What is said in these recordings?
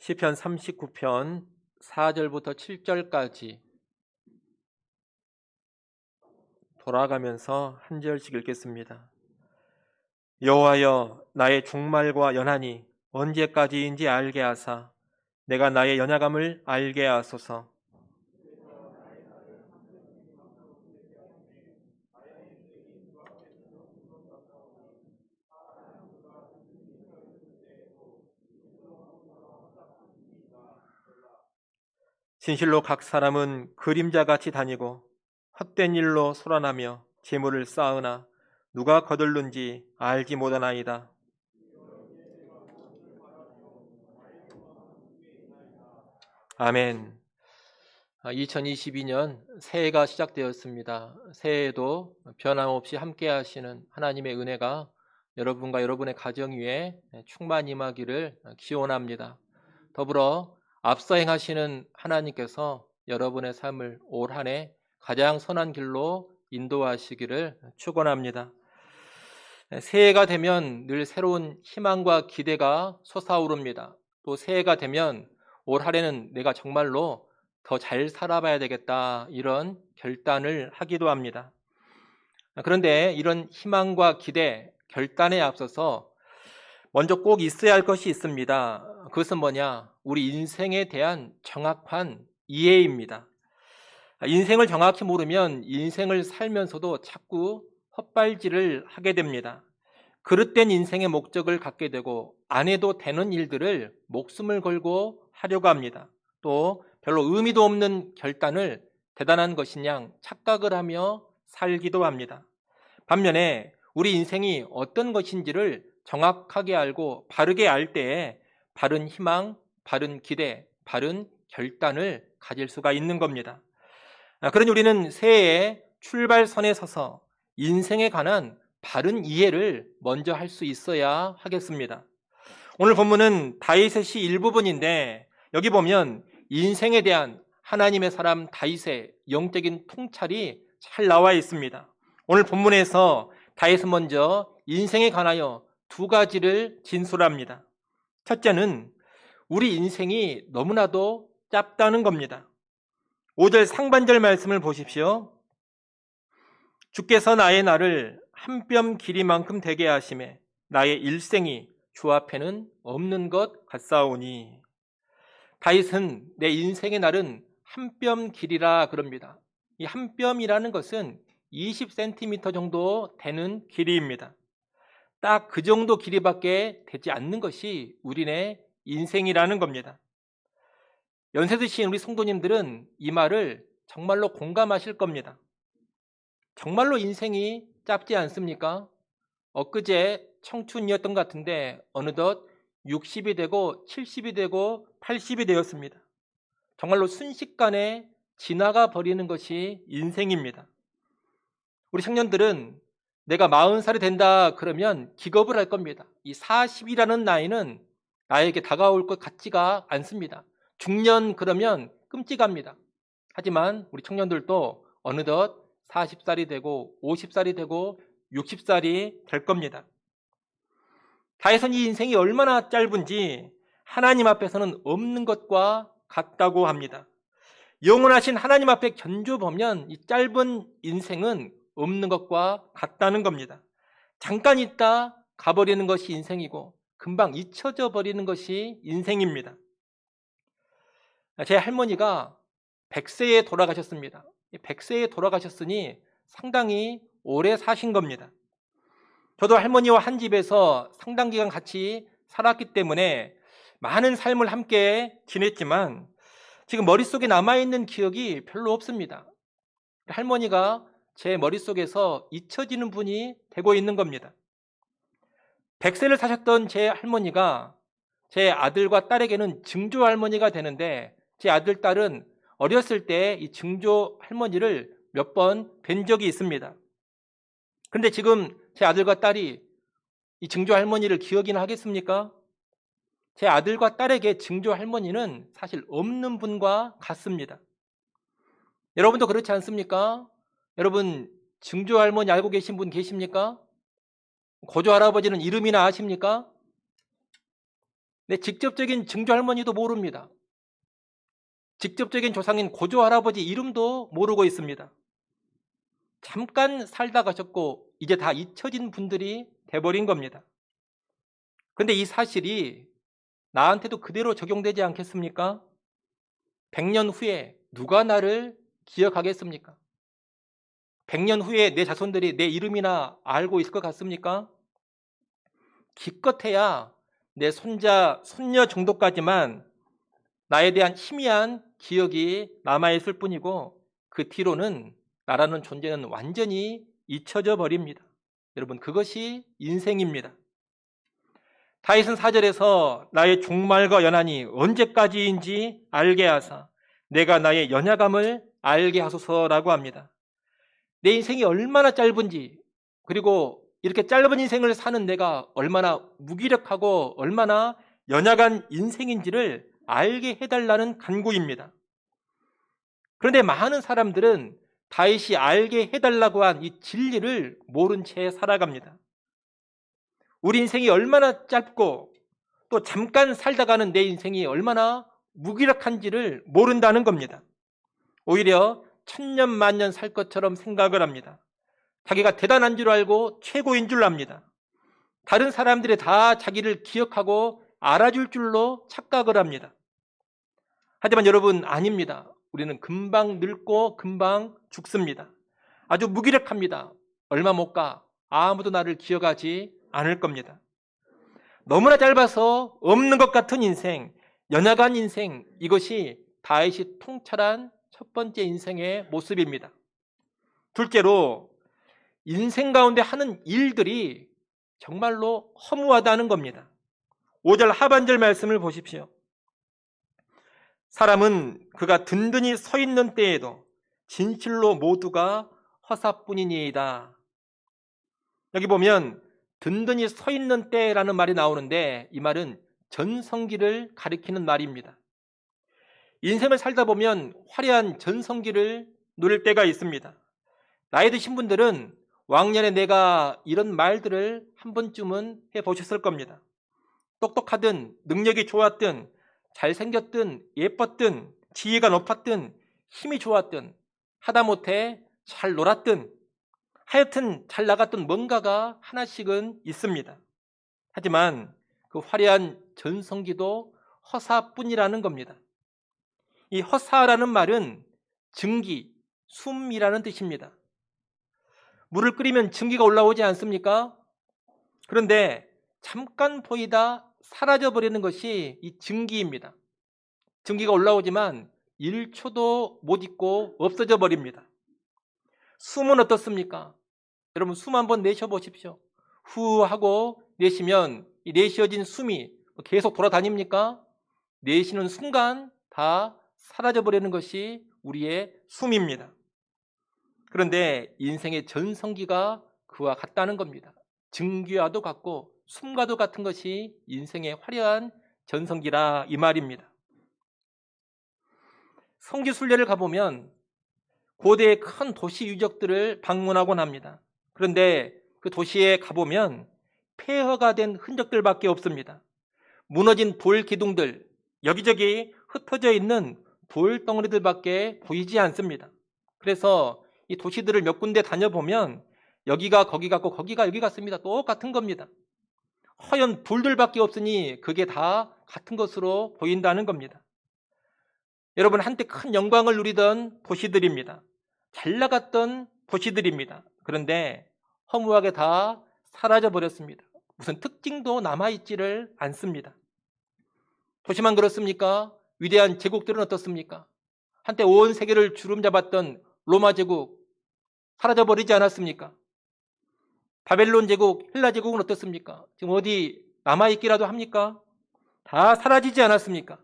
시편 39편 4절부터 7절까지 돌아가면서 한 절씩 읽겠습니다. 여호와여, 나의 종말과 연한이 언제까지인지 알게 하사 내가 나의 연약함을 알게 하소서. 진실로 각 사람은 그림자같이 다니고 헛된 일로 소란하며 재물을 쌓으나 누가 거둘는지 알지 못하나이다. 아멘. 2022년 새해가 시작되었습니다. 새해에도 변함없이 함께 하시는 하나님의 은혜가 여러분과 여러분의 가정 위에 충만 임하기를 기원합니다. 더불어 앞서 행하시는 하나님께서 여러분의 삶을 올 한 해 가장 선한 길로 인도하시기를 축원합니다. 새해가 되면 늘 새로운 희망과 기대가 솟아오릅니다. 또 새해가 되면 올 한 해는 내가 정말로 더 잘 살아봐야 되겠다, 이런 결단을 하기도 합니다. 그런데 이런 희망과 기대, 결단에 앞서서 먼저 꼭 있어야 할 것이 있습니다. 그것은 뭐냐? 우리 인생에 대한 정확한 이해입니다. 인생을 정확히 모르면 인생을 살면서도 자꾸 헛발질을 하게 됩니다. 그릇된 인생의 목적을 갖게 되고 안 해도 되는 일들을 목숨을 걸고 하려고 합니다. 또 별로 의미도 없는 결단을 대단한 것인 양 착각을 하며 살기도 합니다. 반면에 우리 인생이 어떤 것인지를 정확하게 알고 바르게 알 때에 바른 희망, 바른 기대, 바른 결단을 가질 수가 있는 겁니다. 그러니 우리는 새해에 출발선에 서서 인생에 관한 바른 이해를 먼저 할 수 있어야 하겠습니다. 오늘 본문은 다윗의 시 일부분인데 여기 보면 인생에 대한 하나님의 사람 다윗의 영적인 통찰이 잘 나와 있습니다. 오늘 본문에서 다윗은 먼저 인생에 관하여 두 가지를 진술합니다. 첫째는 우리 인생이 너무나도 짧다는 겁니다. 5절 상반절 말씀을 보십시오. 주께서 나의 날을 한 뼘 길이만큼 되게 하심에 나의 일생이 주 앞에는 없는 것 같사오니. 다윗은 내 인생의 날은 한 뼘 길이라 그럽니다. 이 한 뼘이라는 것은 20cm 정도 되는 길이입니다. 딱 그 정도 길이밖에 되지 않는 것이 우리네 인생이라는 겁니다. 연세 드신 우리 성도님들은 이 말을 정말로 공감하실 겁니다. 정말로 인생이 짧지 않습니까? 엊그제 청춘이었던 것 같은데 어느덧 60이 되고 70이 되고 80이 되었습니다. 정말로 순식간에 지나가 버리는 것이 인생입니다. 우리 청년들은 내가 40살이 된다 그러면 기겁을 할 겁니다. 이 40이라는 나이는 나에게 다가올 것 같지가 않습니다. 중년 그러면 끔찍합니다. 하지만 우리 청년들도 어느덧 40살이 되고 50살이 되고 60살이 될 겁니다. 다윗은 이 인생이 얼마나 짧은지 하나님 앞에서는 없는 것과 같다고 합니다. 영원하신 하나님 앞에 견줘보면 이 짧은 인생은 없는 것과 같다는 겁니다. 잠깐 있다 가버리는 것이 인생이고 금방 잊혀져 버리는 것이 인생입니다. 제 할머니가 100세에 돌아가셨습니다. 100세에 돌아가셨으니 상당히 오래 사신 겁니다. 저도 할머니와 한 집에서 상당 기간 같이 살았기 때문에 많은 삶을 함께 지냈지만 지금 머릿속에 남아있는 기억이 별로 없습니다. 할머니가 제 머릿속에서 잊혀지는 분이 되고 있는 겁니다. 100세를 사셨던 제 할머니가 제 아들과 딸에게는 증조 할머니가 되는데 제 아들, 딸은 어렸을 때 이 증조 할머니를 몇 번 뵌 적이 있습니다. 그런데 지금 제 아들과 딸이 이 증조 할머니를 기억이나 하겠습니까? 제 아들과 딸에게 증조 할머니는 사실 없는 분과 같습니다. 여러분도 그렇지 않습니까? 여러분 증조 할머니 알고 계신 분 계십니까? 고조 할아버지는 이름이나 아십니까? 내 직접적인 증조 할머니도 모릅니다. 직접적인 조상인 고조 할아버지 이름도 모르고 있습니다. 잠깐 살다 가셨고 이제 다 잊혀진 분들이 돼버린 겁니다. 그런데 이 사실이 나한테도 그대로 적용되지 않겠습니까? 100년 후에 누가 나를 기억하겠습니까? 100년 후에 내 자손들이 내 이름이나 알고 있을 것 같습니까? 기껏해야 내 손자, 손녀 정도까지만 나에 대한 희미한 기억이 남아있을 뿐이고 그 뒤로는 나라는 존재는 완전히 잊혀져 버립니다. 여러분, 그것이 인생입니다. 다윗은 4절에서 나의 종말과 연한이 언제까지인지 알게 하사 내가 나의 연약함을 알게 하소서라고 합니다. 내 인생이 얼마나 짧은지, 그리고 이렇게 짧은 인생을 사는 내가 얼마나 무기력하고 얼마나 연약한 인생인지를 알게 해달라는 간구입니다. 그런데 많은 사람들은 다윗이 알게 해달라고 한 이 진리를 모른 채 살아갑니다. 우리 인생이 얼마나 짧고 또 잠깐 살다가는 내 인생이 얼마나 무기력한지를 모른다는 겁니다. 오히려 천년 만년 살 것처럼 생각을 합니다. 자기가 대단한 줄 알고 최고인 줄 압니다. 다른 사람들이 다 자기를 기억하고 알아줄 줄로 착각을 합니다. 하지만 여러분, 아닙니다. 우리는 금방 늙고 금방 죽습니다. 아주 무기력합니다. 얼마 못 가 아무도 나를 기억하지 않을 겁니다. 너무나 짧아서 없는 것 같은 인생, 연약한 인생, 이것이 다윗이 통찰한 첫 번째 인생의 모습입니다. 둘째로 인생 가운데 하는 일들이 정말로 허무하다는 겁니다. 5절 하반절 말씀을 보십시오. 사람은 그가 든든히 서 있는 때에도 진실로 모두가 허사뿐이니이다. 여기 보면 든든히 서 있는 때라는 말이 나오는데 이 말은 전성기를 가리키는 말입니다. 인생을 살다 보면 화려한 전성기를 누릴 때가 있습니다. 나이 드신 분들은 왕년에 내가 이런 말들을 한 번쯤은 해보셨을 겁니다. 똑똑하든 능력이 좋았든 잘생겼든 예뻤든 지위가 높았든 힘이 좋았든 하다못해 잘 놀았든 하여튼 잘 나갔던 뭔가가 하나씩은 있습니다. 하지만 그 화려한 전성기도 허사뿐이라는 겁니다. 이 허사라는 말은 증기, 숨이라는 뜻입니다. 물을 끓이면 증기가 올라오지 않습니까? 그런데 잠깐 보이다 사라져버리는 것이 이 증기입니다. 증기가 올라오지만 1초도 못 있고 없어져 버립니다. 숨은 어떻습니까? 여러분, 숨 한번 내쉬어보십시오. 후 하고 내쉬면 이 내쉬어진 숨이 계속 돌아다닙니까? 내쉬는 순간 다 사라져버리는 것이 우리의 숨입니다. 그런데 인생의 전성기가 그와 같다는 겁니다. 증기와도 같고 숨과도 같은 것이 인생의 화려한 전성기라 이 말입니다. 성지순례를 가보면 고대의 큰 도시 유적들을 방문하곤 합니다. 그런데 그 도시에 가보면 폐허가 된 흔적들밖에 없습니다. 무너진 돌 기둥들, 여기저기 흩어져 있는 돌덩어리들밖에 보이지 않습니다. 그래서 이 도시들을 몇 군데 다녀보면 여기가 거기 같고 거기가 여기 같습니다. 똑같은 겁니다. 허연 돌들밖에 없으니 그게 다 같은 것으로 보인다는 겁니다. 여러분, 한때 큰 영광을 누리던 도시들입니다. 잘 나갔던 도시들입니다. 그런데 허무하게 다 사라져 버렸습니다. 무슨 특징도 남아있지를 않습니다. 도시만 그렇습니까? 위대한 제국들은 어떻습니까? 한때 온 세계를 주름잡았던 로마 제국 사라져 버리지 않았습니까? 바벨론 제국, 헬라 제국은 어떻습니까? 지금 어디 남아있기라도 합니까? 다 사라지지 않았습니까?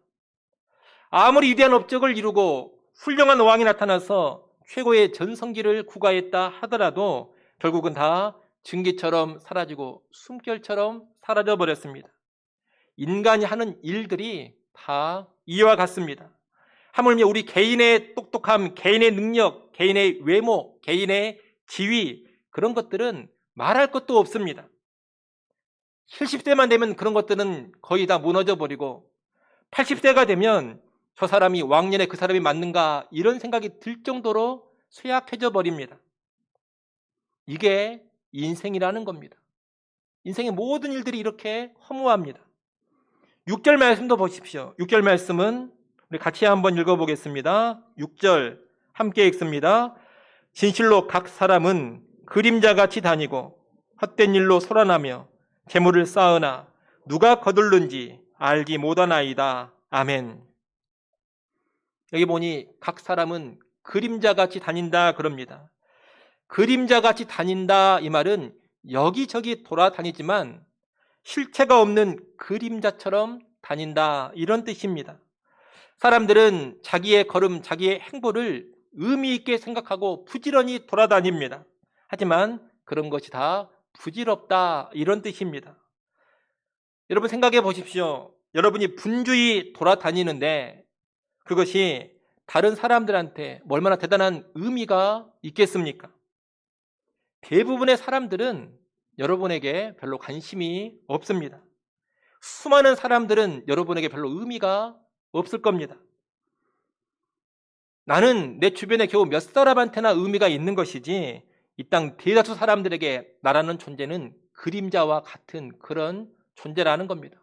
아무리 위대한 업적을 이루고 훌륭한 왕이 나타나서 최고의 전성기를 구가했다 하더라도 결국은 다 증기처럼 사라지고 숨결처럼 사라져 버렸습니다. 인간이 하는 일들이 다 이와 같습니다. 하물며 우리 개인의 똑똑함, 개인의 능력, 개인의 외모, 개인의 지위, 그런 것들은 말할 것도 없습니다. 70세만 되면 그런 것들은 거의 다 무너져 버리고 80세가 되면 저 사람이 왕년에 그 사람이 맞는가 이런 생각이 들 정도로 쇠약해져 버립니다. 이게 인생이라는 겁니다. 인생의 모든 일들이 이렇게 허무합니다. 6절 말씀도 보십시오. 6절 말씀은 우리 같이 한번 읽어보겠습니다. 6절 함께 읽습니다. 진실로 각 사람은 그림자같이 다니고 헛된 일로 소란하며 재물을 쌓으나 누가 거둘는지 알지 못하나이다. 아멘. 여기 보니 각 사람은 그림자같이 다닌다 그럽니다. 그림자같이 다닌다 이 말은 여기저기 돌아다니지만 실체가 없는 그림자처럼 다닌다 이런 뜻입니다. 사람들은 자기의 걸음, 자기의 행보를 의미 있게 생각하고 부지런히 돌아다닙니다. 하지만 그런 것이 다 부질없다 이런 뜻입니다. 여러분 생각해 보십시오. 여러분이 분주히 돌아다니는데 그것이 다른 사람들한테 얼마나 대단한 의미가 있겠습니까? 대부분의 사람들은 여러분에게 별로 관심이 없습니다. 수많은 사람들은 여러분에게 별로 의미가 없을 겁니다. 나는 내 주변에 겨우 몇 사람한테나 의미가 있는 것이지 이 땅 대다수 사람들에게 나라는 존재는 그림자와 같은 그런 존재라는 겁니다.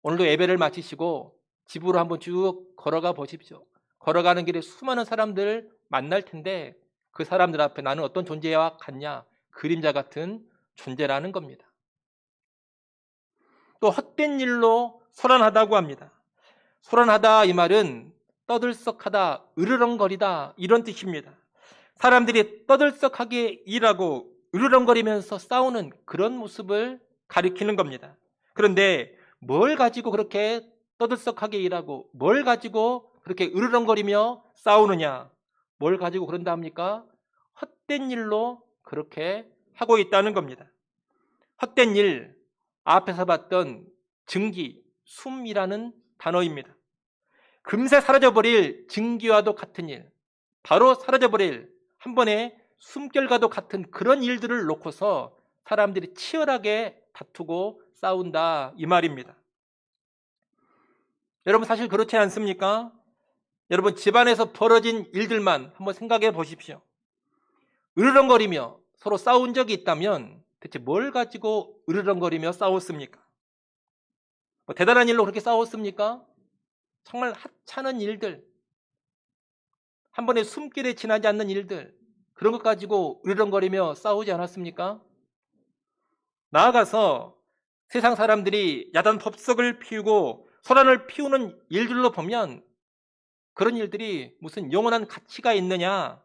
오늘도 예배를 마치시고 집으로 한번 쭉 걸어가 보십시오. 걸어가는 길에 수많은 사람들 만날 텐데 그 사람들 앞에 나는 어떤 존재와 같냐? 그림자 같은 존재라는 겁니다. 또 헛된 일로 소란하다고 합니다. 소란하다 이 말은 떠들썩하다, 으르렁거리다 이런 뜻입니다. 사람들이 떠들썩하게 일하고 으르렁거리면서 싸우는 그런 모습을 가리키는 겁니다. 그런데 뭘 가지고 그렇게 떠들썩하게 일하고 뭘 가지고 그렇게 으르렁거리며 싸우느냐? 뭘 가지고 그런다 합니까? 헛된 일로 그렇게 하고 있다는 겁니다. 헛된 일, 앞에서 봤던 증기, 숨이라는 단어입니다. 금세 사라져버릴 증기와도 같은 일, 바로 사라져버릴 한 번에 숨결과도 같은 그런 일들을 놓고서 사람들이 치열하게 다투고 싸운다 이 말입니다. 여러분 사실 그렇지 않습니까? 여러분 집안에서 벌어진 일들만 한번 생각해 보십시오. 으르렁거리며 서로 싸운 적이 있다면 대체 뭘 가지고 으르렁거리며 싸웠습니까? 뭐 대단한 일로 그렇게 싸웠습니까? 정말 하찮은 일들, 한 번에 숨길에 지나지 않는 일들, 그런 것 가지고 으르렁거리며 싸우지 않았습니까? 나아가서 세상 사람들이 야단 법석을 피우고 소란을 피우는 일들로 보면 그런 일들이 무슨 영원한 가치가 있느냐?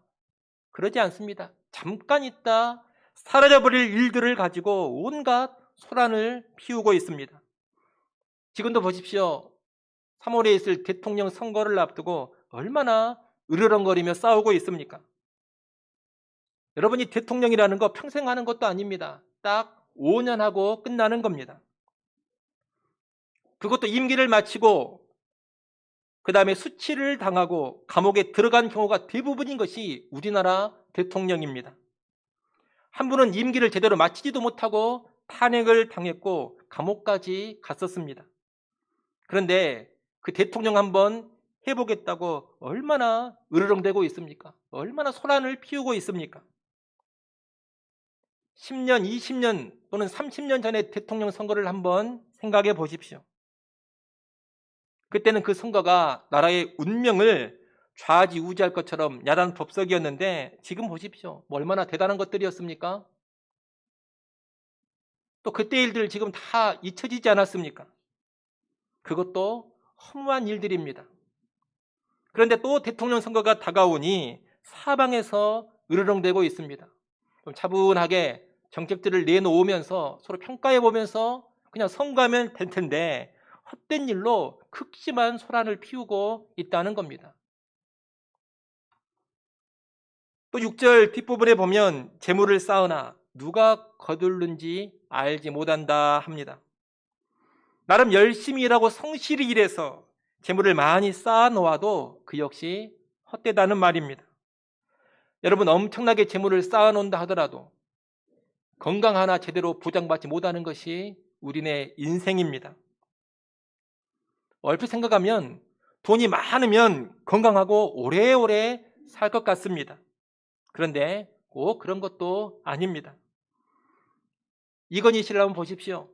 그러지 않습니다. 잠깐 있다 사라져버릴 일들을 가지고 온갖 소란을 피우고 있습니다. 지금도 보십시오. 3월에 있을 대통령 선거를 앞두고 얼마나 으르렁거리며 싸우고 있습니까? 여러분이 대통령이라는 거 평생 하는 것도 아닙니다. 딱 5년 하고 끝나는 겁니다. 그것도 임기를 마치고 그 다음에 수치를 당하고 감옥에 들어간 경우가 대부분인 것이 우리나라 대통령입니다. 한 분은 임기를 제대로 마치지도 못하고 탄핵을 당했고 감옥까지 갔었습니다. 그런데 그 대통령 한번 해보겠다고 얼마나 으르렁대고 있습니까? 얼마나 소란을 피우고 있습니까? 10년, 20년 또는 30년 전에 대통령 선거를 한번 생각해 보십시오. 그때는 그 선거가 나라의 운명을 좌지우지할 것처럼 야단 법석이었는데 지금 보십시오. 뭐 얼마나 대단한 것들이었습니까? 또 그때 일들 지금 다 잊혀지지 않았습니까? 그것도 허무한 일들입니다. 그런데 또 대통령 선거가 다가오니 사방에서 으르렁대고 있습니다. 좀 차분하게 정책들을 내놓으면서 서로 평가해보면서 그냥 선거하면 될 텐데 헛된 일로 극심한 소란을 피우고 있다는 겁니다. 또 6절 뒷부분에 보면 재물을 쌓으나 누가 거둘는지 알지 못한다 합니다. 나름 열심히 일하고 성실히 일해서 재물을 많이 쌓아놓아도 그 역시 헛되다는 말입니다. 여러분 엄청나게 재물을 쌓아놓는다 하더라도 건강 하나 제대로 보장받지 못하는 것이 우리네 인생입니다. 얼핏 생각하면 돈이 많으면 건강하고 오래오래 살 것 같습니다. 그런데 꼭 그런 것도 아닙니다. 이건희 씨를 한번 보십시오.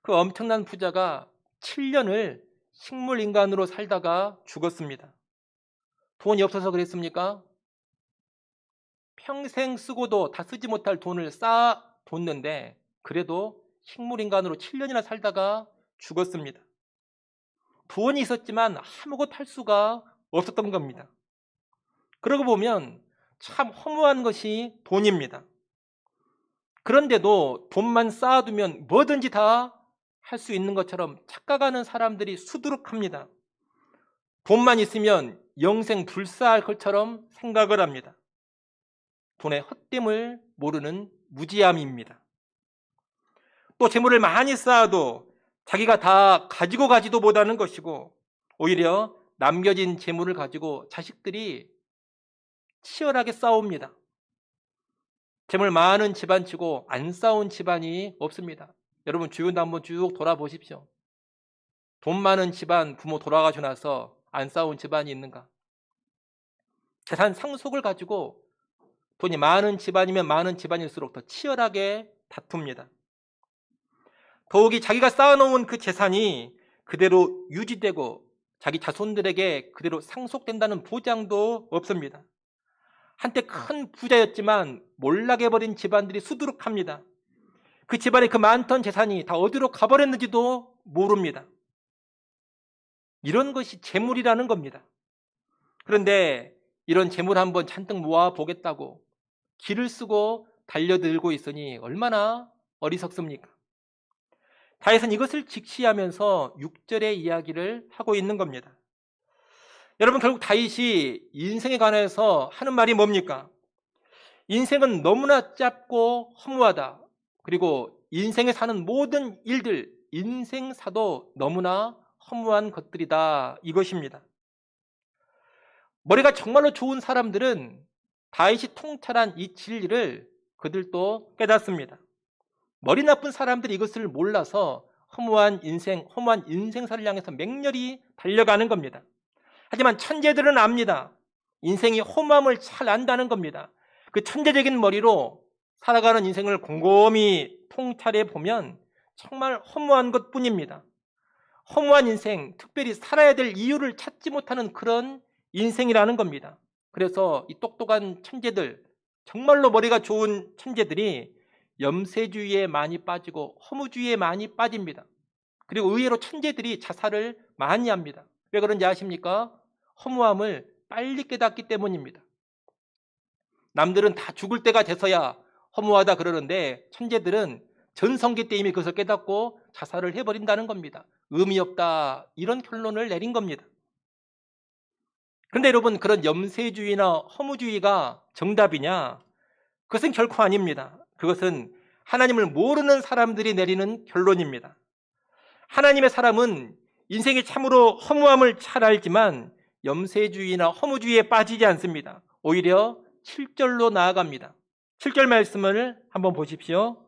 그 엄청난 부자가 7년을 식물인간으로 살다가 죽었습니다. 돈이 없어서 그랬습니까? 평생 쓰고도 다 쓰지 못할 돈을 쌓아뒀는데 그래도 식물인간으로 7년이나 살다가 죽었습니다. 돈이 있었지만 아무것도 할 수가 없었던 겁니다. 그러고 보면 참 허무한 것이 돈입니다. 그런데도 돈만 쌓아두면 뭐든지 다 할 수 있는 것처럼 착각하는 사람들이 수두룩합니다. 돈만 있으면 영생 불사할 것처럼 생각을 합니다. 돈의 헛됨을 모르는 무지함입니다. 또 재물을 많이 쌓아도 자기가 다 가지고 가지도 못하는 것이고 오히려 남겨진 재물을 가지고 자식들이 치열하게 싸웁니다. 재물 많은 집안치고 안 싸운 집안이 없습니다. 여러분 주변도 한번 쭉 돌아보십시오. 돈 많은 집안 부모 돌아가시고 나서 안 싸운 집안이 있는가? 재산 상속을 가지고 돈이 많은 집안이면 많은 집안일수록 더 치열하게 다툽니다. 더욱이 자기가 쌓아놓은 그 재산이 그대로 유지되고 자기 자손들에게 그대로 상속된다는 보장도 없습니다. 한때 큰 부자였지만 몰락해버린 집안들이 수두룩합니다. 그 집안의 그 많던 재산이 다 어디로 가버렸는지도 모릅니다. 이런 것이 재물이라는 겁니다. 그런데 이런 재물 한번 잔뜩 모아보겠다고 기를 쓰고 달려들고 있으니 얼마나 어리석습니까? 다윗은 이것을 직시하면서 6절의 이야기를 하고 있는 겁니다. 여러분 결국 다윗이 인생에 관해서 하는 말이 뭡니까? 인생은 너무나 짧고 허무하다. 그리고 인생에 사는 모든 일들, 인생사도 너무나 허무한 것들이다. 이것입니다. 머리가 정말로 좋은 사람들은 다윗이 통찰한 이 진리를 그들도 깨닫습니다. 머리 나쁜 사람들이 이것을 몰라서 허무한 인생사를 향해서 맹렬히 달려가는 겁니다. 하지만 천재들은 압니다. 인생이 허무함을 잘 안다는 겁니다. 그 천재적인 머리로 살아가는 인생을 곰곰이 통찰해 보면 정말 허무한 것뿐입니다. 허무한 인생, 특별히 살아야 될 이유를 찾지 못하는 그런 인생이라는 겁니다. 그래서 이 똑똑한 천재들, 정말로 머리가 좋은 천재들이 염세주의에 많이 빠지고 허무주의에 많이 빠집니다. 그리고 의외로 천재들이 자살을 많이 합니다. 왜 그런지 아십니까? 허무함을 빨리 깨닫기 때문입니다. 남들은 다 죽을 때가 돼서야 허무하다 그러는데 천재들은 전성기 때 이미 그것을 깨닫고 자살을 해버린다는 겁니다. 의미 없다 이런 결론을 내린 겁니다. 그런데 여러분 그런 염세주의나 허무주의가 정답이냐? 그것은 결코 아닙니다. 그것은 하나님을 모르는 사람들이 내리는 결론입니다. 하나님의 사람은 인생이 참으로 허무함을 잘 알지만 염세주의나 허무주의에 빠지지 않습니다. 오히려 7절로 나아갑니다. 7절 말씀을 한번 보십시오.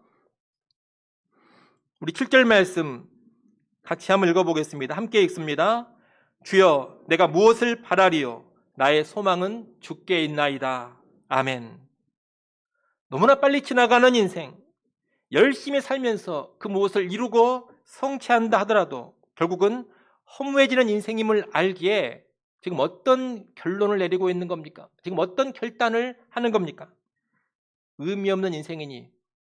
우리 7절 말씀 같이 한번 읽어보겠습니다. 함께 읽습니다. 주여 내가 무엇을 바라리요? 나의 소망은 주께 있나이다. 아멘. 너무나 빨리 지나가는 인생, 열심히 살면서 그 무엇을 이루고 성취한다 하더라도 결국은 허무해지는 인생임을 알기에 지금 어떤 결론을 내리고 있는 겁니까? 지금 어떤 결단을 하는 겁니까? 의미 없는 인생이니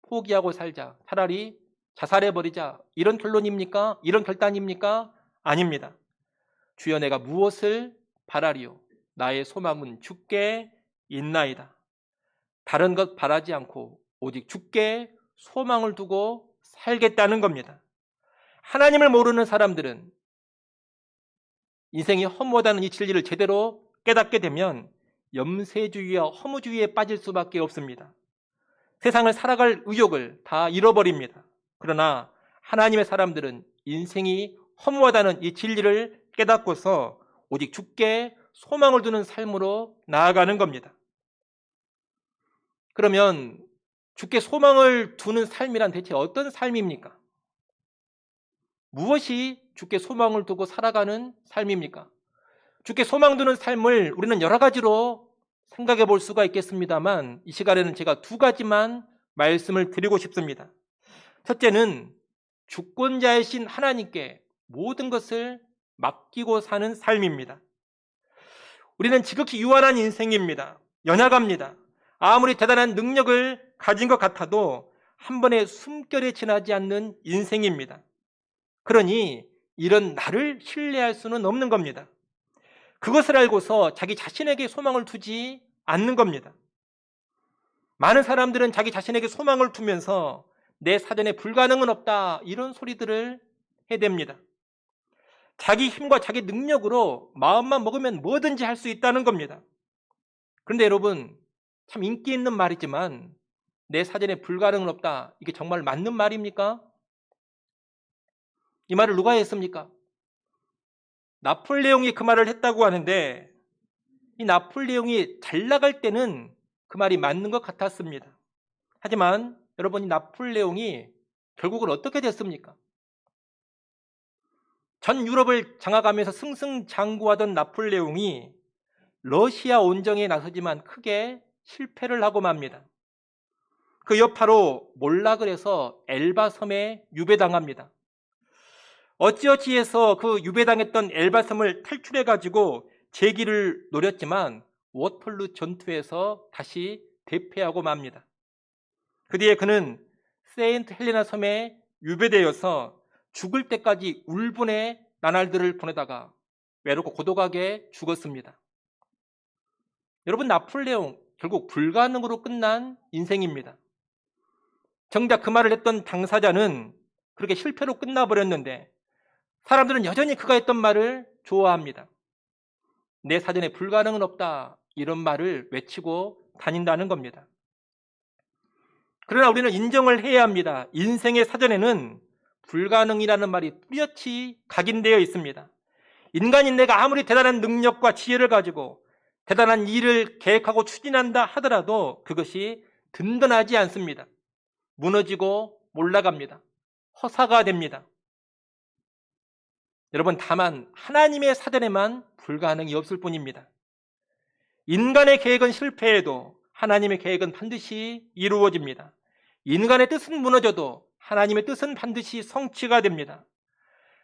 포기하고 살자, 차라리 자살해버리자, 이런 결론입니까? 이런 결단입니까? 아닙니다. 주여 내가 무엇을 바라리요? 나의 소망은 주께 있나이다. 다른 것 바라지 않고 오직 주께 소망을 두고 살겠다는 겁니다. 하나님을 모르는 사람들은 인생이 허무하다는 이 진리를 제대로 깨닫게 되면 염세주의와 허무주의에 빠질 수밖에 없습니다. 세상을 살아갈 의욕을 다 잃어버립니다. 그러나 하나님의 사람들은 인생이 허무하다는 이 진리를 깨닫고서 오직 주께 소망을 두는 삶으로 나아가는 겁니다. 그러면 주께 소망을 두는 삶이란 대체 어떤 삶입니까? 무엇이 주께 소망을 두고 살아가는 삶입니까? 주께 소망 두는 삶을 우리는 여러 가지로 생각해 볼 수가 있겠습니다만 이 시간에는 제가 두 가지만 말씀을 드리고 싶습니다. 첫째는 주권자이신 하나님께 모든 것을 맡기고 사는 삶입니다. 우리는 지극히 유한한 인생입니다. 연약합니다. 아무리 대단한 능력을 가진 것 같아도 한 번의 숨결에 지나지 않는 인생입니다. 그러니 이런 나를 신뢰할 수는 없는 겁니다. 그것을 알고서 자기 자신에게 소망을 두지 않는 겁니다. 많은 사람들은 자기 자신에게 소망을 두면서 내 사전에 불가능은 없다 이런 소리들을 해댑니다. 자기 힘과 자기 능력으로 마음만 먹으면 뭐든지 할 수 있다는 겁니다. 그런데 여러분, 참 인기 있는 말이지만 내 사전에 불가능은 없다, 이게 정말 맞는 말입니까? 이 말을 누가 했습니까? 나폴레옹이 그 말을 했다고 하는데 이 나폴레옹이 잘 나갈 때는 그 말이 맞는 것 같았습니다. 하지만 여러분, 이 나폴레옹이 결국은 어떻게 됐습니까? 전 유럽을 장악하면서 승승장구하던 나폴레옹이 러시아 온정에 나서지만 크게 실패를 하고 맙니다. 그 여파로 몰락을 해서 엘바 섬에 유배당합니다. 어찌어찌해서 그 유배당했던 엘바 섬을 탈출해가지고 재기를 노렸지만 워털루 전투에서 다시 대패하고 맙니다. 그 뒤에 그는 세인트 헬레나 섬에 유배되어서 죽을 때까지 울분의 나날들을 보내다가 외롭고 고독하게 죽었습니다. 여러분, 나폴레옹 결국 불가능으로 끝난 인생입니다. 정작 그 말을 했던 당사자는 그렇게 실패로 끝나버렸는데 사람들은 여전히 그가 했던 말을 좋아합니다. 내 사전에 불가능은 없다, 이런 말을 외치고 다닌다는 겁니다. 그러나 우리는 인정을 해야 합니다. 인생의 사전에는 불가능이라는 말이 뚜렷이 각인되어 있습니다. 인간인 내가 아무리 대단한 능력과 지혜를 가지고 대단한 일을 계획하고 추진한다 하더라도 그것이 든든하지 않습니다. 무너지고 몰락합니다. 허사가 됩니다. 여러분, 다만 하나님의 사전에만 불가능이 없을 뿐입니다. 인간의 계획은 실패해도 하나님의 계획은 반드시 이루어집니다. 인간의 뜻은 무너져도 하나님의 뜻은 반드시 성취가 됩니다.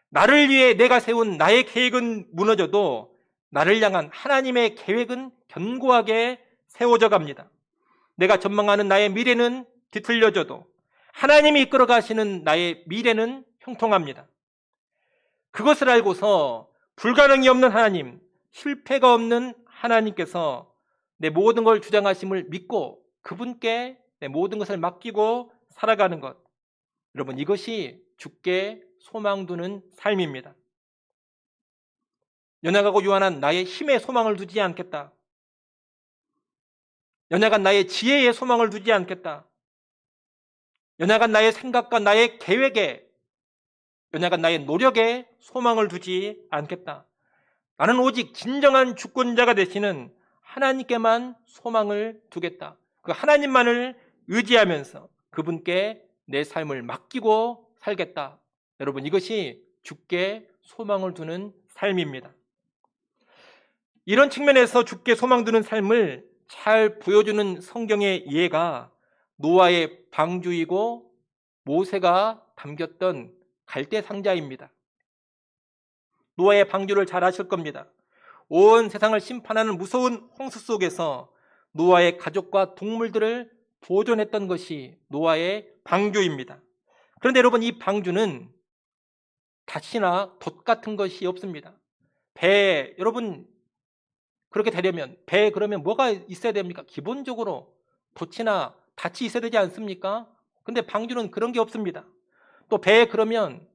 나를 위해 내가 세운 나의 계획은 무너져도 나를 향한 하나님의 계획은 견고하게 세워져 갑니다. 내가 전망하는 나의 미래는 뒤틀려져도 하나님이 이끌어 가시는 나의 미래는 형통합니다. 그것을 알고서 불가능이 없는 하나님, 실패가 없는 하나님께서 내 모든 걸 주장하심을 믿고 그분께 내 모든 것을 맡기고 살아가는 것, 여러분, 이것이 주께 소망 두는 삶입니다. 연약하고 유한한 나의 힘에 소망을 두지 않겠다. 연약한 나의 지혜에 소망을 두지 않겠다. 연약한 나의 생각과 나의 계획에, 연약한 나의 노력에 소망을 두지 않겠다. 나는 오직 진정한 주권자가 되시는 하나님께만 소망을 두겠다. 그 하나님만을 의지하면서 그분께 내 삶을 맡기고 살겠다. 여러분, 이것이 주께 소망을 두는 삶입니다. 이런 측면에서 주께 소망 두는 삶을 잘 보여주는 성경의 예가 노아의 방주이고 모세가 담겼던 갈대 상자입니다. 노아의 방주를 잘 아실 겁니다. 온 세상을 심판하는 무서운 홍수 속에서 노아의 가족과 동물들을 보존했던 것이 노아의 방주입니다. 그런데 여러분, 이 방주는 닷이나 돛 같은 것이 없습니다. 배, 여러분, 그렇게 되려면 배 그러면 뭐가 있어야 됩니까? 기본적으로 돛이나 닷이 있어야 되지 않습니까? 근데 방주는 그런 게 없습니다. 또 배 그러면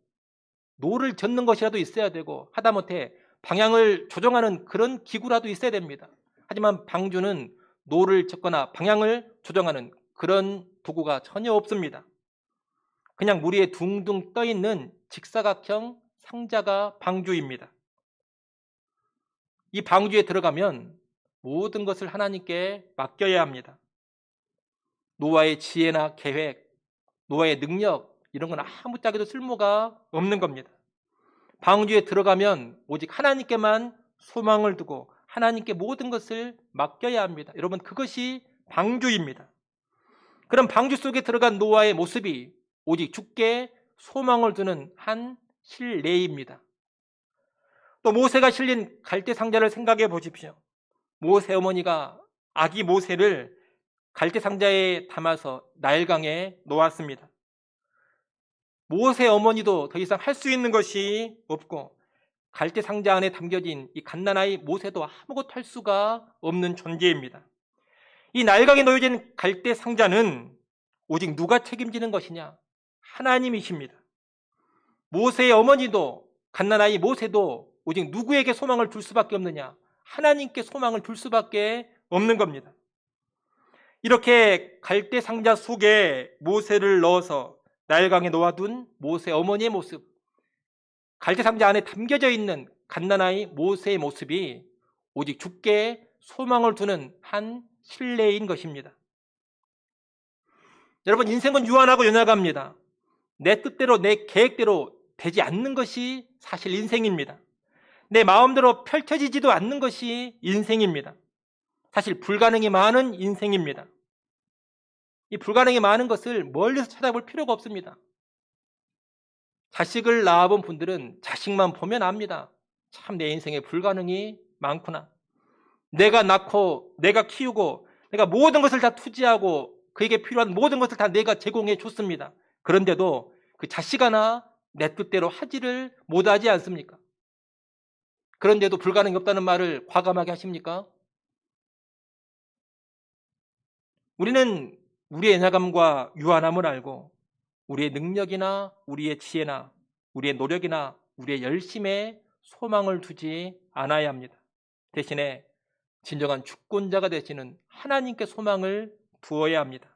노를 젓는 것이라도 있어야 되고 하다못해 방향을 조정하는 그런 기구라도 있어야 됩니다. 하지만 방주는 노를 젓거나 방향을 조정하는 그런 도구가 전혀 없습니다. 그냥 물 위에 둥둥 떠있는 직사각형 상자가 방주입니다. 이 방주에 들어가면 모든 것을 하나님께 맡겨야 합니다. 노아의 지혜나 계획, 노아의 능력, 이런 건 아무짝에도 쓸모가 없는 겁니다. 방주에 들어가면 오직 하나님께만 소망을 두고 하나님께 모든 것을 맡겨야 합니다. 여러분, 그것이 방주입니다. 그럼 방주 속에 들어간 노아의 모습이 오직 주께 소망을 두는 한 실내입니다. 또 모세가 실린 갈대 상자를 생각해 보십시오. 모세 어머니가 아기 모세를 갈대 상자에 담아서 나일강에 놓았습니다. 모세 어머니도 더 이상 할 수 있는 것이 없고 갈대 상자 안에 담겨진 이 갓난아이 모세도 아무것도 할 수가 없는 존재입니다. 이 나일강에 놓여진 갈대 상자는 오직 누가 책임지는 것이냐? 하나님이십니다. 모세의 어머니도 갓난아이 모세도 오직 누구에게 소망을 둘 수밖에 없느냐? 하나님께 소망을 둘 수밖에 없는 겁니다. 이렇게 갈대 상자 속에 모세를 넣어서 나일강에 놓아둔 모세 어머니의 모습, 갈대 상자 안에 담겨져 있는 갓난아이 모세의 모습이 오직 주께 소망을 두는 한 신뢰인 것입니다. 여러분, 인생은 유한하고 연약합니다. 내 뜻대로 내 계획대로 되지 않는 것이 사실 인생입니다. 내 마음대로 펼쳐지지도 않는 것이 인생입니다. 사실 불가능이 많은 인생입니다. 이 불가능이 많은 것을 멀리서 찾아볼 필요가 없습니다. 자식을 낳아본 분들은 자식만 보면 압니다. 참 내 인생에 불가능이 많구나. 내가 낳고 내가 키우고 내가 모든 것을 다 투지하고 그에게 필요한 모든 것을 다 내가 제공해 줬습니다. 그런데도 그 자식 하나 내 뜻대로 하지를 못하지 않습니까? 그런데도 불가능이 없다는 말을 과감하게 하십니까? 우리는 우리의 연약함과 유한함을 알고 우리의 능력이나 우리의 지혜나 우리의 노력이나 우리의 열심에 소망을 두지 않아야 합니다. 대신에 진정한 주권자가 되시는 하나님께 소망을 두어야 합니다.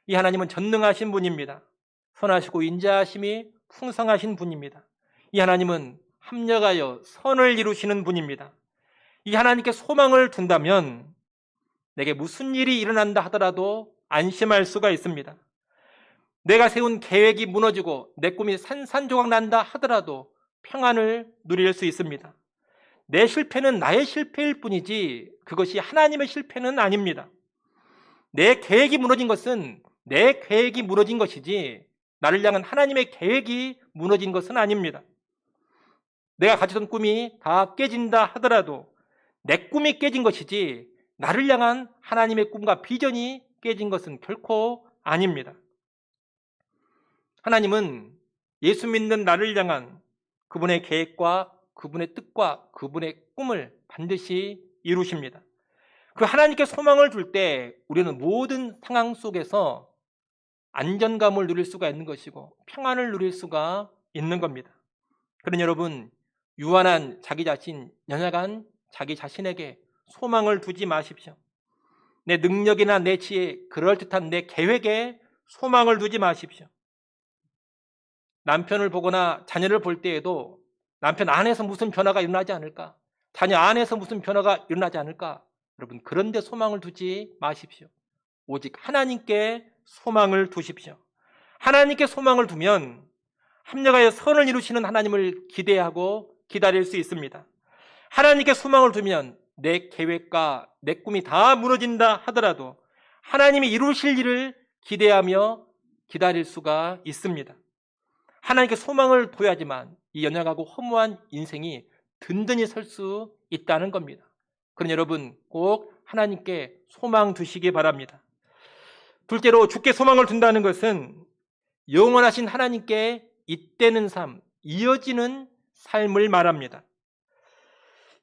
이 하나님은 전능하신 분입니다. 선하시고 인자하심이 풍성하신 분입니다. 이 하나님은 합력하여 선을 이루시는 분입니다. 이 하나님께 소망을 둔다면 내게 무슨 일이 일어난다 하더라도 안심할 수가 있습니다. 내가 세운 계획이 무너지고 내 꿈이 산산조각 난다 하더라도 평안을 누릴 수 있습니다. 내 실패는 나의 실패일 뿐이지 그것이 하나님의 실패는 아닙니다. 내 계획이 무너진 것은 내 계획이 무너진 것이지 나를 향한 하나님의 계획이 무너진 것은 아닙니다. 내가 가지던 꿈이 다 깨진다 하더라도 내 꿈이 깨진 것이지 나를 향한 하나님의 꿈과 비전이 깨진 것은 결코 아닙니다. 하나님은 예수 믿는 나를 향한 그분의 계획과 그분의 뜻과 그분의 꿈을 반드시 이루십니다. 그 하나님께 소망을 둘 때 우리는 모든 상황 속에서 안전감을 누릴 수가 있는 것이고 평안을 누릴 수가 있는 겁니다. 그러니 여러분, 유한한 자기 자신, 연약한 자기 자신에게 소망을 두지 마십시오. 내 능력이나 내 지혜, 그럴듯한 내 계획에 소망을 두지 마십시오. 남편을 보거나 자녀를 볼 때에도 남편 안에서 무슨 변화가 일어나지 않을까? 자녀 안에서 무슨 변화가 일어나지 않을까? 여러분, 그런 데 소망을 두지 마십시오. 오직 하나님께 소망을 두십시오. 하나님께 소망을 두면 합력하여 선을 이루시는 하나님을 기대하고 기다릴 수 있습니다. 하나님께 소망을 두면 내 계획과 내 꿈이 다 무너진다 하더라도 하나님이 이루실 일을 기대하며 기다릴 수가 있습니다. 하나님께 소망을 둬야지만 이 연약하고 허무한 인생이 든든히 설 수 있다는 겁니다. 그러니 여러분, 꼭 하나님께 소망 두시기 바랍니다. 둘째로, 주께 소망을 둔다는 것은 영원하신 하나님께 잇대는 삶, 이어지는 삶을 말합니다.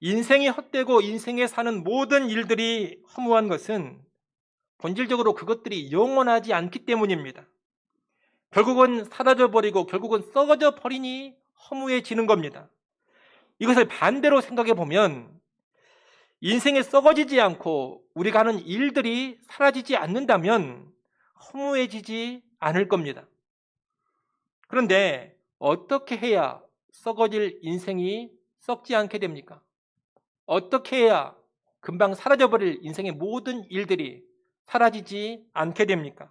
인생이 헛되고 인생에 사는 모든 일들이 허무한 것은 본질적으로 그것들이 영원하지 않기 때문입니다. 결국은 사라져버리고 결국은 썩어져 버리니 허무해지는 겁니다. 이것을 반대로 생각해 보면 인생에 썩어지지 않고 우리가 하는 일들이 사라지지 않는다면 허무해지지 않을 겁니다. 그런데 어떻게 해야 썩어질 인생이 썩지 않게 됩니까? 어떻게 해야 금방 사라져버릴 인생의 모든 일들이 사라지지 않게 됩니까?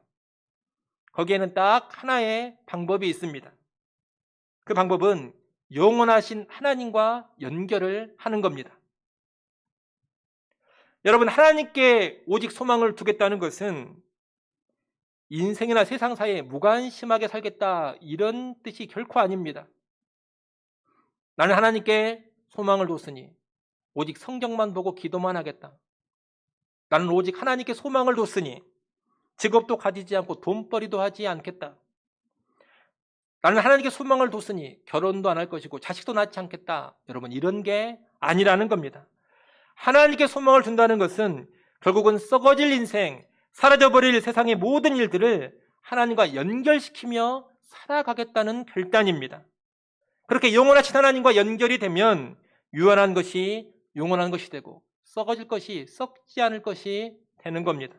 거기에는 딱 하나의 방법이 있습니다. 그 방법은 영원하신 하나님과 연결을 하는 겁니다. 여러분, 하나님께 오직 소망을 두겠다는 것은 인생이나 세상 사이에 무관심하게 살겠다 이런 뜻이 결코 아닙니다. 나는 하나님께 소망을 뒀으니 오직 성경만 보고 기도만 하겠다. 나는 오직 하나님께 소망을 뒀으니 직업도 가지지 않고 돈벌이도 하지 않겠다. 나는 하나님께 소망을 뒀으니 결혼도 안 할 것이고 자식도 낳지 않겠다. 여러분, 이런 게 아니라는 겁니다. 하나님께 소망을 둔다는 것은 결국은 썩어질 인생, 사라져버릴 세상의 모든 일들을 하나님과 연결시키며 살아가겠다는 결단입니다. 그렇게 영원하신 하나님과 연결이 되면 유한한 것이 영원한 것이 되고 썩어질 것이 썩지 않을 것이 되는 겁니다.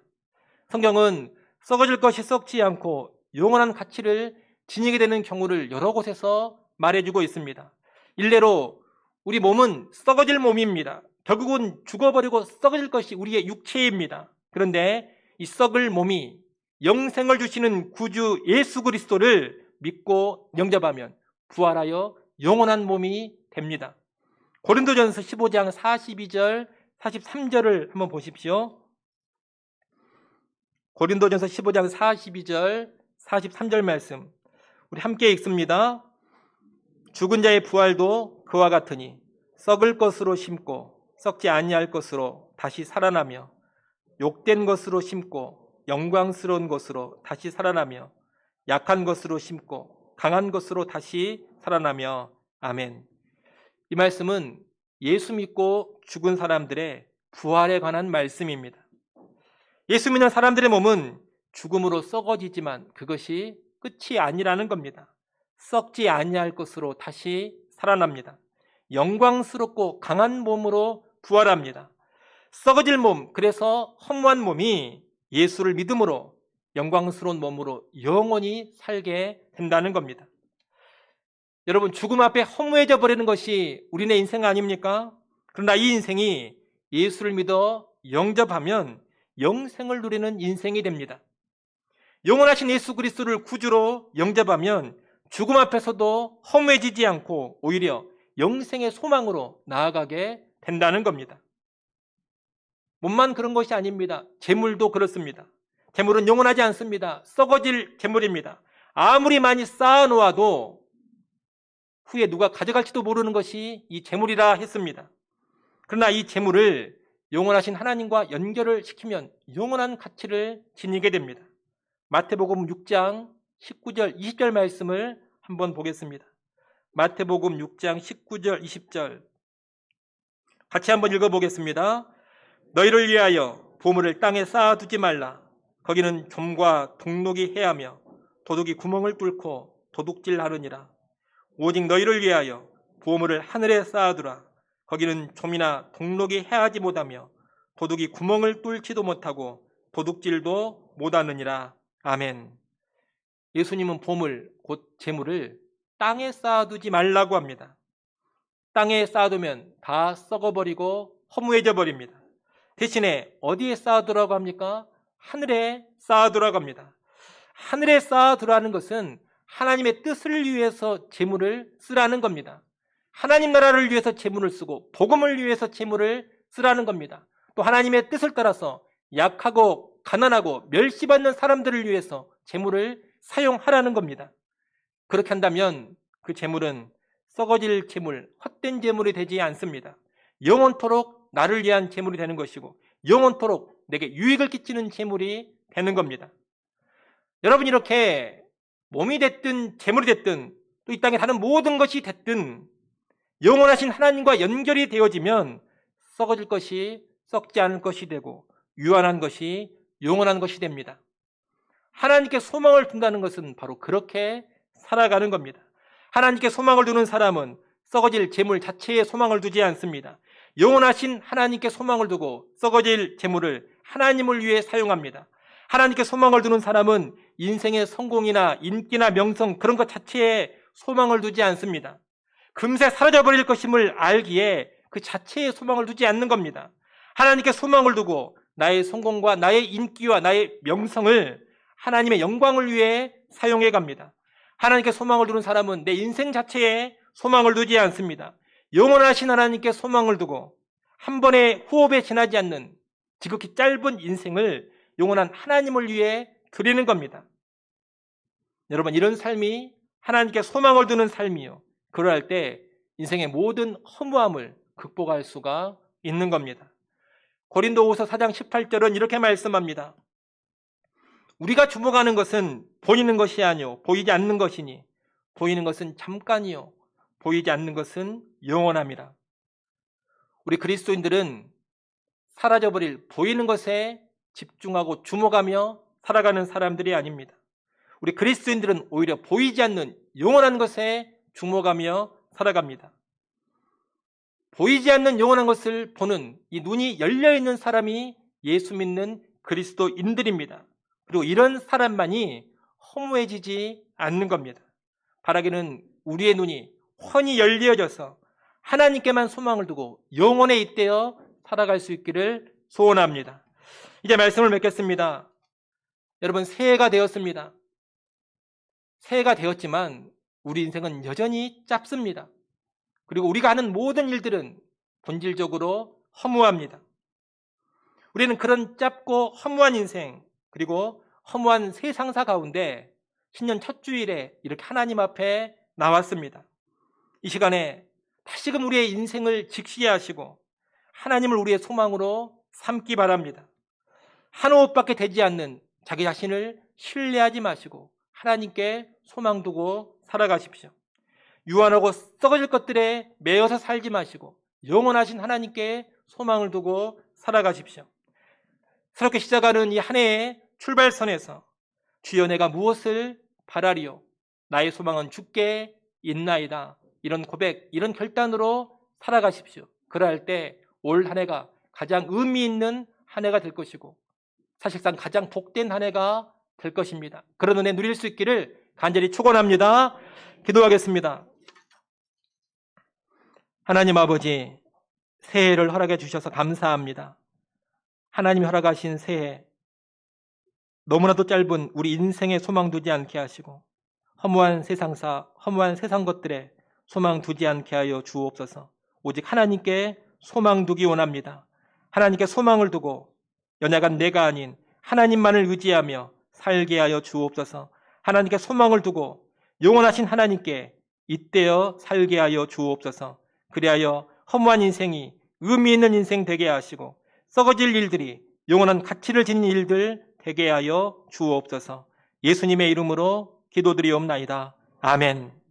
성경은 썩어질 것이 썩지 않고 영원한 가치를 지니게 되는 경우를 여러 곳에서 말해주고 있습니다. 일례로 우리 몸은 썩어질 몸입니다. 결국은 죽어버리고 썩어질 것이 우리의 육체입니다. 그런데 이 썩을 몸이 영생을 주시는 구주 예수 그리스도를 믿고 영접하면 부활하여 영원한 몸이 됩니다. 고린도전서 15장 42절 43절을 한번 보십시오. 고린도전서 15장 42절 43절 말씀 우리 함께 읽습니다. 죽은 자의 부활도 그와 같으니 썩을 것으로 심고 썩지 아니할 것으로 다시 살아나며 욕된 것으로 심고 영광스러운 것으로 다시 살아나며 약한 것으로 심고 강한 것으로 다시 살아나며 아멘. 이 말씀은 예수 믿고 죽은 사람들의 부활에 관한 말씀입니다. 예수 믿는 사람들의 몸은 죽음으로 썩어지지만 그것이 끝이 아니라는 겁니다. 썩지 아니할 것으로 다시 살아납니다. 영광스럽고 강한 몸으로 부활합니다. 썩어질 몸, 그래서 허무한 몸이 예수를 믿음으로 영광스러운 몸으로 영원히 살게 된다는 겁니다. 여러분, 죽음 앞에 허무해져 버리는 것이 우리네 인생 아닙니까? 그러나 이 인생이 예수를 믿어 영접하면 영생을 누리는 인생이 됩니다. 영원하신 예수 그리스도를 구주로 영접하면 죽음 앞에서도 허무해지지 않고 오히려 영생의 소망으로 나아가게 된다는 겁니다. 몸만 그런 것이 아닙니다. 재물도 그렇습니다. 재물은 영원하지 않습니다. 썩어질 재물입니다. 아무리 많이 쌓아놓아도 후에 누가 가져갈지도 모르는 것이 이 재물이라 했습니다. 그러나 이 재물을 영원하신 하나님과 연결을 시키면 영원한 가치를 지니게 됩니다. 마태복음 6장 19절 20절 말씀을 한번 보겠습니다. 마태복음 6장 19절 20절 같이 한번 읽어보겠습니다. 너희를 위하여 보물을 땅에 쌓아두지 말라. 거기는 좀과 동록이 해하며 도둑이 구멍을 뚫고 도둑질하느니라. 오직 너희를 위하여 보물을 하늘에 쌓아두라. 거기는 좀이나 동록이 해하지 못하며 도둑이 구멍을 뚫지도 못하고 도둑질도 못하느니라. 아멘. 예수님은 보물, 곧 재물을 땅에 쌓아두지 말라고 합니다. 땅에 쌓아두면 다 썩어버리고 허무해져 버립니다. 대신에 어디에 쌓아두라고 합니까? 하늘에 쌓아두라고 합니다. 하늘에 쌓아두라는 것은 하나님의 뜻을 위해서 재물을 쓰라는 겁니다. 하나님 나라를 위해서 재물을 쓰고 복음을 위해서 재물을 쓰라는 겁니다. 또 하나님의 뜻을 따라서 약하고 가난하고 멸시받는 사람들을 위해서 재물을 사용하라는 겁니다. 그렇게 한다면 그 재물은 썩어질 재물, 헛된 재물이 되지 않습니다. 영원토록 나를 위한 재물이 되는 것이고 영원토록 내게 유익을 끼치는 재물이 되는 겁니다. 여러분, 이렇게 몸이 됐든 재물이 됐든 또 이 땅에 다른 모든 것이 됐든 영원하신 하나님과 연결이 되어지면 썩어질 것이 썩지 않을 것이 되고 유한한 것이 영원한 것이 됩니다. 하나님께 소망을 둔다는 것은 바로 그렇게 살아가는 겁니다. 하나님께 소망을 두는 사람은 썩어질 재물 자체에 소망을 두지 않습니다. 영원하신 하나님께 소망을 두고 썩어질 재물을 하나님을 위해 사용합니다. 하나님께 소망을 두는 사람은 인생의 성공이나 인기나 명성 그런 것 자체에 소망을 두지 않습니다. 금세 사라져버릴 것임을 알기에 그 자체에 소망을 두지 않는 겁니다. 하나님께 소망을 두고 나의 성공과 나의 인기와 나의 명성을 하나님의 영광을 위해 사용해 갑니다. 하나님께 소망을 두는 사람은 내 인생 자체에 소망을 두지 않습니다. 영원하신 하나님께 소망을 두고 한 번의 호흡에 지나지 않는 지극히 짧은 인생을 영원한 하나님을 위해 드리는 겁니다. 여러분, 이런 삶이 하나님께 소망을 두는 삶이요, 그러할 때 인생의 모든 허무함을 극복할 수가 있는 겁니다. 고린도후서 4장 18절은 이렇게 말씀합니다. 우리가 주목하는 것은 보이는 것이 아니요 보이지 않는 것이니 보이는 것은 잠깐이요 보이지 않는 것은 영원함이라. 우리 그리스도인들은 사라져버릴 보이는 것에 집중하고 주목하며 살아가는 사람들이 아닙니다. 우리 그리스도인들은 오히려 보이지 않는 영원한 것에 주목하며 살아갑니다. 보이지 않는 영원한 것을 보는 이 눈이 열려있는 사람이 예수 믿는 그리스도인들입니다. 그리고 이런 사람만이 허무해지지 않는 겁니다. 바라기는 우리의 눈이 훤히 열려져서 하나님께만 소망을 두고 영원에 잇대어 살아갈 수 있기를 소원합니다. 이제 말씀을 맺겠습니다. 여러분, 새해가 되었습니다. 새해가 되었지만 우리 인생은 여전히 짧습니다. 그리고 우리가 하는 모든 일들은 본질적으로 허무합니다. 우리는 그런 짧고 허무한 인생, 그리고 허무한 세상사 가운데 신년 첫 주일에 이렇게 하나님 앞에 나왔습니다. 이 시간에 다시금 우리의 인생을 직시하시고 하나님을 우리의 소망으로 삼기 바랍니다. 한 호흡밖에 되지 않는 자기 자신을 신뢰하지 마시고 하나님께 소망 두고 살아가십시오. 유한하고 썩어질 것들에 매여서 살지 마시고 영원하신 하나님께 소망을 두고 살아가십시오. 새롭게 시작하는 이 한 해의 출발선에서 주여 내가 무엇을 바라리요? 나의 소망은 주께 있나이다. 이런 고백, 이런 결단으로 살아가십시오. 그러할 때 올 한 해가 가장 의미 있는 한 해가 될 것이고 사실상 가장 복된 한 해가 될 것입니다. 그런 은혜 누릴 수 있기를 간절히 축원합니다. 기도하겠습니다. 하나님 아버지, 새해를 허락해 주셔서 감사합니다. 하나님이 허락하신 새해, 너무나도 짧은 우리 인생에 소망 두지 않게 하시고 허무한 세상사, 허무한 세상 것들에 소망 두지 않게 하여 주옵소서. 오직 하나님께 소망 두기 원합니다. 하나님께 소망을 두고 연약한 내가 아닌 하나님만을 의지하며 살게 하여 주옵소서. 하나님께 소망을 두고 영원하신 하나님께 잇대어 살게 하여 주옵소서. 그리하여 허무한 인생이 의미 있는 인생 되게 하시고 썩어질 일들이 영원한 가치를 지닌 일들 되게 하여 주옵소서. 예수님의 이름으로 기도드리옵나이다. 아멘.